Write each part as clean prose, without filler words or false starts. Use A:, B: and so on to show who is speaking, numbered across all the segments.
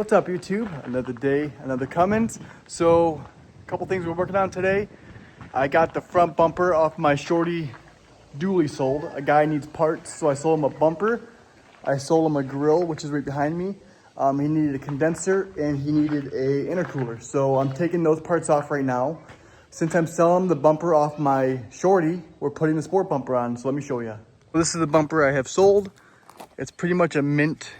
A: What's up, YouTube? Another day, another Cummins. So, a couple things we're working on today. I got the front bumper off my Shorty dually sold. A guy needs parts, so I sold him a bumper. I sold him a grill, which is right behind me. He needed a condenser and he needed a intercooler. So I'm taking those parts off right now. Since I'm selling the bumper off my Shorty, we're putting the sport bumper on. So let me show you. This is the bumper I have sold. It's pretty much a mint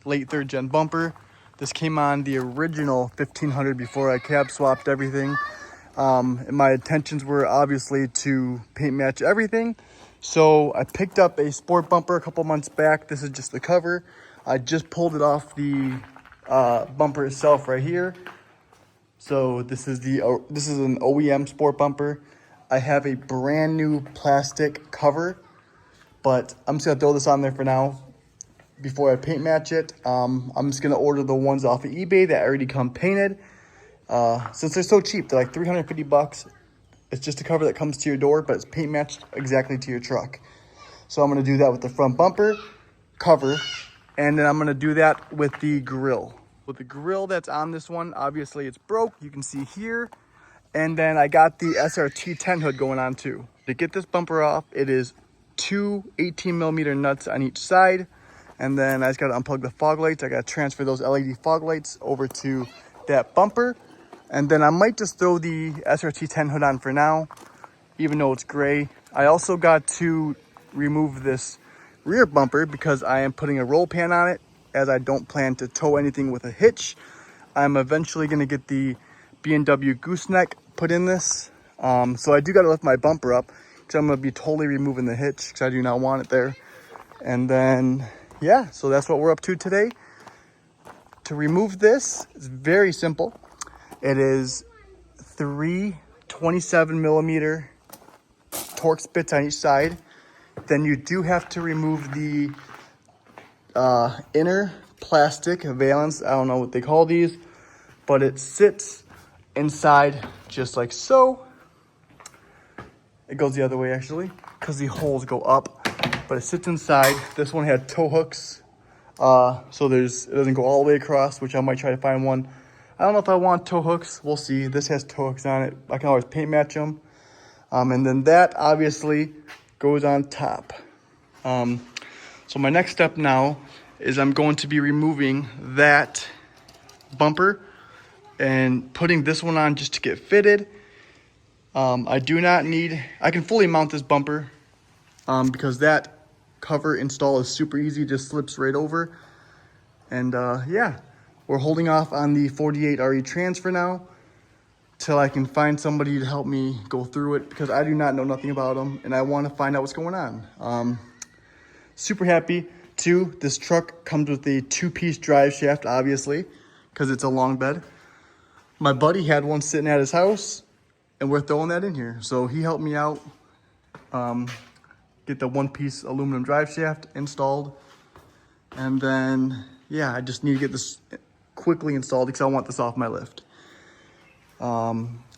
A: late third gen bumper. This came on the original 1500 before I cab swapped everything. And my intentions were obviously to paint match everything. So I picked up a sport bumper a couple months back. This is just the cover. I just pulled it off the bumper itself right here. So this is an OEM sport bumper. I have a brand new plastic cover, but I'm just gonna throw this on there for now before I paint match it. I'm just gonna order the ones off of eBay that already come painted. Since they're so cheap, they're like 350 bucks. It's just a cover that comes to your door, but it's paint matched exactly to your truck. So I'm gonna do that with the front bumper cover, and then I'm gonna do that with the grill. With the grill that's on this one, obviously it's broke, you can see here. And then I got the SRT 10 hood going on too. To get this bumper off, it is two 18mm nuts on each side. And then I just gotta unplug the fog lights. I gotta transfer those LED fog lights over to that bumper. And then I might just throw the SRT 10 hood on for now, even though it's gray. I also got to remove this rear bumper because I am putting a roll pan on it, as I don't plan to tow anything with a hitch. I'm eventually gonna get the B&W gooseneck put in this. So I do gotta lift my bumper up because I'm gonna be totally removing the hitch because I do not want it there. And then, yeah, so that's what we're up to today. To remove this, it's very simple. It is 3 27mm Torx bits on each side. Then you do have to remove the inner plastic valance. I don't know what they call these, but it sits inside just like so. It goes the other way actually, because the holes go up, but it sits inside. This one had tow hooks, so it doesn't go all the way across, which I might try to find one. I don't know if I want tow hooks. We'll see. This has tow hooks on it. I can always paint match them. And then that obviously goes on top. So my next step now is I'm going to be removing that bumper and putting this one on just to get fitted. I can fully mount this bumper because that cover install is super easy, just slips right over. And yeah. We're holding off on the 48 RE trans for now till I can find somebody to help me go through it because I do not know nothing about them and I want to find out what's going on. Super happy too. This truck comes with a 2-piece drive shaft, obviously, because it's a long bed. My buddy had one sitting at his house and we're throwing that in here. So he helped me out, get the 1-piece aluminum drive shaft installed. And then, yeah, I just need to get this quickly installed because I want this off my lift.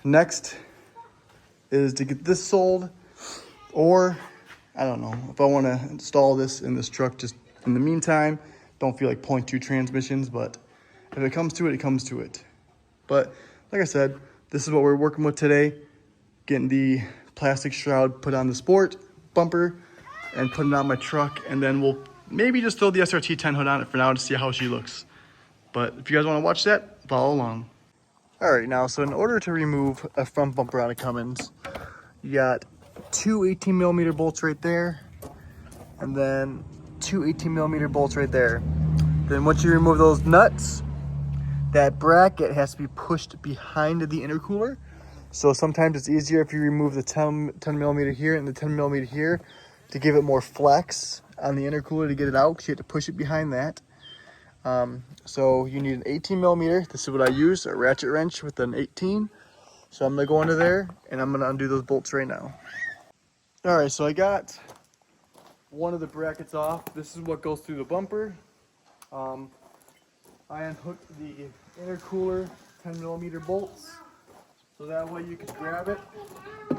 A: Next is to get this sold, or I don't know if I want to install this in this truck just in the meantime. Don't feel like 0.2 transmissions, but if it comes to it, it comes to it. But like I said, this is what we're working with today, getting the plastic shroud put on the sport bumper and putting it on my truck, and then we'll maybe just throw the SRT 10 hood on it for now to see how she looks. But if you guys want to watch that, follow along. All right, now, so in order to remove a front bumper out of Cummins, you got two 18mm bolts right there, and then two 18mm bolts right there. Then once you remove those nuts, that bracket has to be pushed behind the intercooler. So sometimes it's easier if you remove the 10mm here and the 10mm here to give it more flex on the intercooler to get it out, because you have to push it behind that. So you need an 18mm. This is what I use, a ratchet wrench with an 18. So I'm gonna go under there and I'm gonna undo those bolts right now. All right, so I got one of the brackets off. This is what goes through the bumper. I unhooked the intercooler 10mm bolts, so that way you can grab it,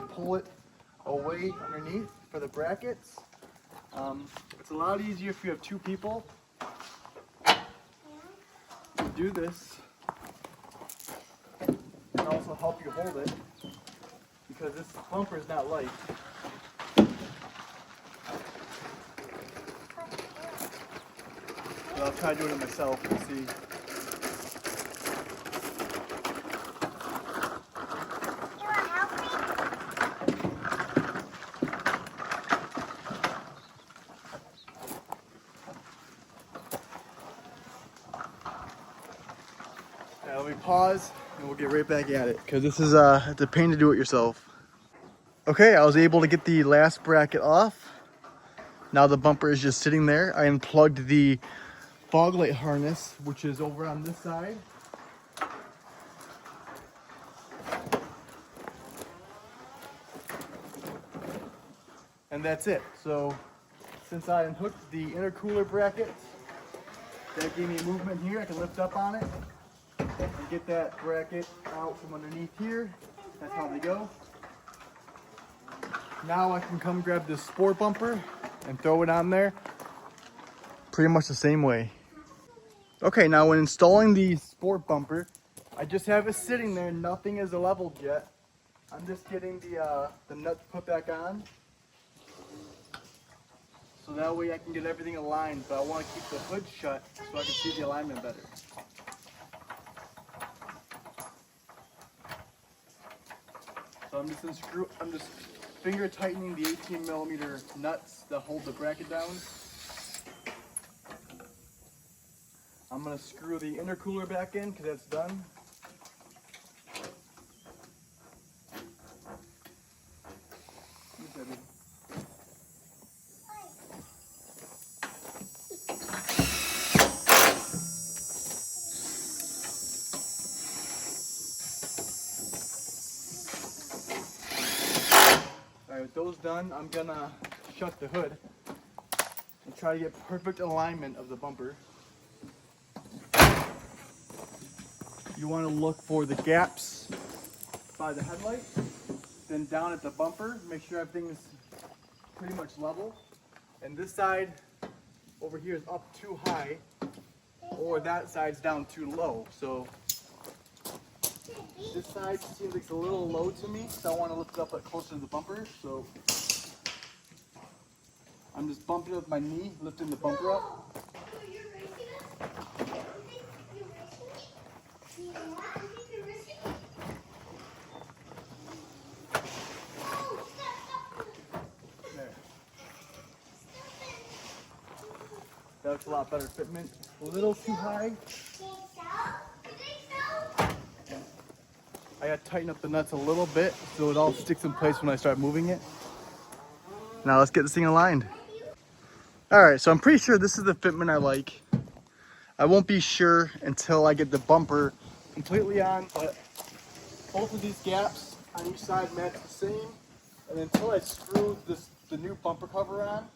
A: pull it away underneath for the brackets. It's a lot easier if you have two people. do this and also help you hold it because this bumper is not light. But I'll try doing it myself and see. Let me pause and we'll get right back at it because this is it's a pain to do it yourself. Okay, I was able to get the last bracket off. Now the bumper is just sitting there. I unplugged the fog light harness, which is over on this side. And that's it. So since I unhooked the intercooler bracket, that gave me movement here. I can lift up on it and get that bracket out from underneath here. That's how they go. Now I can come grab this sport bumper and throw it on there pretty much the same way. Okay, now when installing the sport bumper, I just have it sitting there. Nothing is leveled yet. I'm just getting the nuts put back on. So that way I can get everything aligned, but I want to keep the hood shut so I can see the alignment better. So I'm just finger tightening the 18mm nuts that hold the bracket down. I'm going to screw the intercooler back in because that's done. Alright, with those done, I'm gonna shut the hood and try to get perfect alignment of the bumper. You want to look for the gaps by the headlight, then down at the bumper, make sure everything is pretty much level. And this side over here is up too high, or that side's down too low. So this side seems like it's a little low to me, so I want to lift it up closer to the bumper. So I'm just bumping it with my knee, lifting the bumper up. That looks a lot better fitment. A little too high. I gotta tighten up the nuts a little bit so it all sticks in place when I start moving it. Now let's get this thing aligned. All right, so I'm pretty sure this is the fitment I like. I won't be sure until I get the bumper completely on, but both of these gaps on each side match the same. And until I screw the new bumper cover on,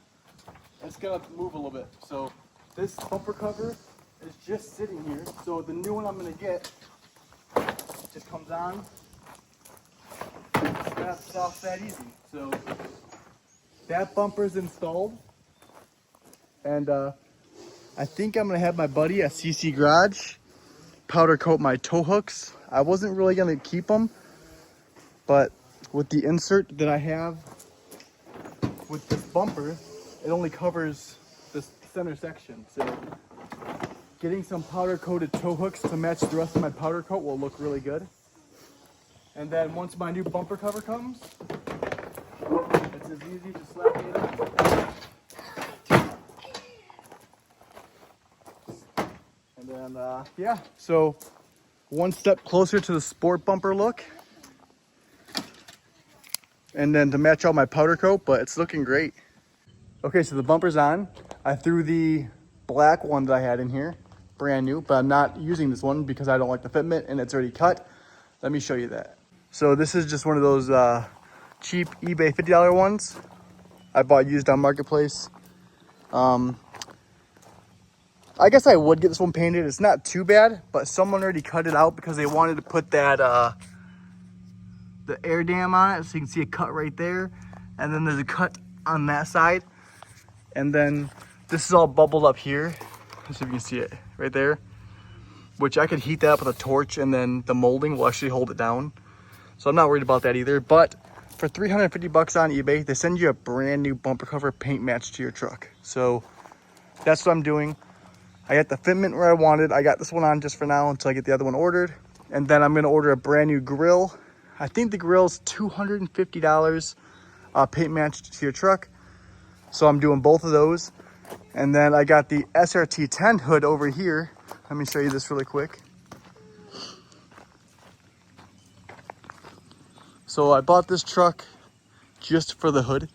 A: it's gonna move a little bit. So this bumper cover is just sitting here. So the new one I'm gonna get just comes on, snaps off that easy. So that bumper's installed, and I think I'm gonna have my buddy at CC Garage powder coat my tow hooks. I wasn't really gonna keep them, but with the insert that I have with this bumper, it only covers this center section. So getting some powder coated tow hooks to match the rest of my powder coat will look really good. And then once my new bumper cover comes, it's as easy to slap it on. And then, yeah, so one step closer to the sport bumper look. And then to match out my powder coat, but it's looking great. Okay, so the bumper's on. I threw the black one that I had in here, brand new, but I'm not using this one because I don't like the fitment and it's already cut. Let me show you that. So this is just one of those cheap eBay $50 ones I bought used on Marketplace. I guess I would get this one painted. It's not too bad, but someone already cut it out because they wanted to put that the air dam on it, so you can see a cut right there, and then there's a cut on that side, and then this is all bubbled up here, so you can see it right there. which I could heat that up with a torch and then the molding will actually hold it down. So I'm not worried about that either. But for 350 bucks on eBay, they send you a brand new bumper cover paint match to your truck. So that's what I'm doing. I got the fitment where I wanted. I got this one on just for now until I get the other one ordered. And then I'm gonna order a brand new grill. I think the grill's $250 paint match to your truck. So I'm doing both of those. And then I got the SRT 10 hood over here. Let me show you this really quick. So I bought this truck just for the hood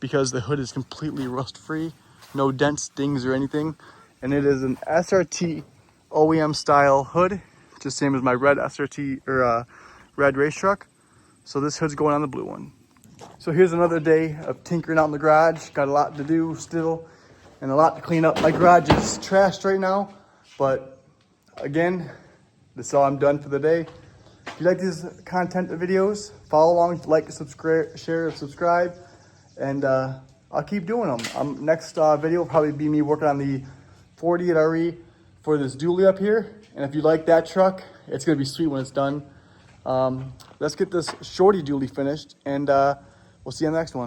A: because the hood is completely rust free, no dents, dings or anything. And it is an SRT OEM style hood, just same as my red SRT or red race truck. So this hood's going on the blue one. So here's another day of tinkering out in the garage. Got a lot to do still and a lot to clean up. My garage is trashed right now, but again, this is all I'm done for the day. If you like these content videos, follow along, like, subscribe, share, subscribe, and I'll keep doing them. Next video will probably be me working on the 48 RE for this dually up here. And if you like that truck, it's gonna be sweet when it's done. Let's get this Shorty dually finished, and we'll see you on the next one.